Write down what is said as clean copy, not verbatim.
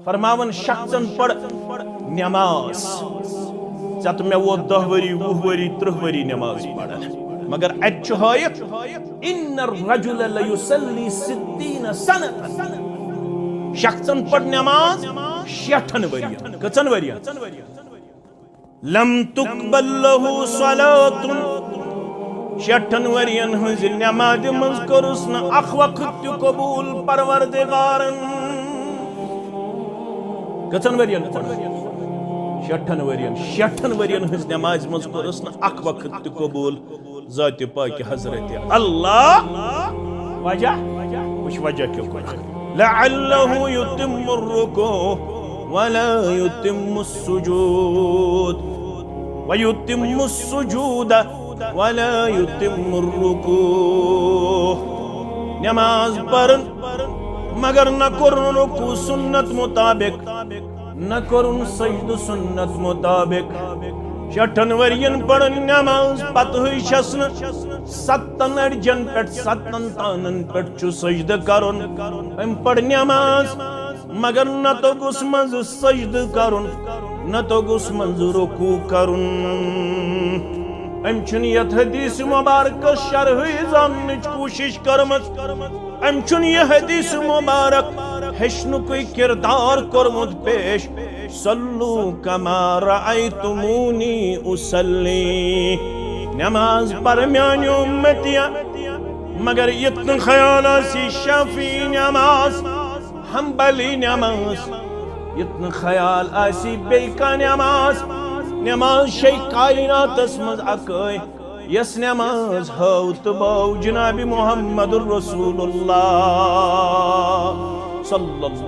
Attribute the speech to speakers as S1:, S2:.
S1: फरमावन शख्सन पढ़ नमाज चत मे वो 10 वरी 20 वरी 30 वरी नमाज पढ़ मगर अयत इन्नर रजुल लयुसल्ली 60 सनतन शख्सन पढ़ नमाज 60 वरियन कचन वरियन लम तुकबल लहु सलातुन 60 वरियन हज नमाज मज करुस न अख वक्त कबूल परवरदिगारन कचन वरियन 60 वरियन हज नमाज मज करुस न अख वक्त कबूल ज़ात पाक हजरत अल्लाह वजह कुछ वजह क्यों लअल्लहु युतिम्मु रुकू वला युतिम्मु सुजूद व युतिम्मु सुजूद वला युतिम्मु रुकू नमाज पढ़न मगर न करुन रुकू सुन्नत मुताबिक न करुन सजद सुन्नत मुताबिक 60 वरियन पढ़न नमाज पत हुई छसन 7 अड़जन पे 7 तानन पे सजद करुन अम पढ़ नमाज मगर न तो गुस मज सजद करुन न तो गुस मज रुकू करुन अम छुन यथ हदीस मुबारक शरह जानच कोशिश करमत अम छुन यह हदीस मुबारक हेशनु कोई किरदार करमुत पेश सल्लू कमा रअयतुमूनी उसल्ली नमाज पर म्यानी उम्मतिया मगर इतना ख्याल आसी शफी नमाज हम्बली नमाज इतना ख्याल आसी बेका नमाज नमाज शै कायनातस मज अकै यस नमाज हव तबाउ जनाब मुहम्मदुर रसूलुल्लाह सल्लल्लाहु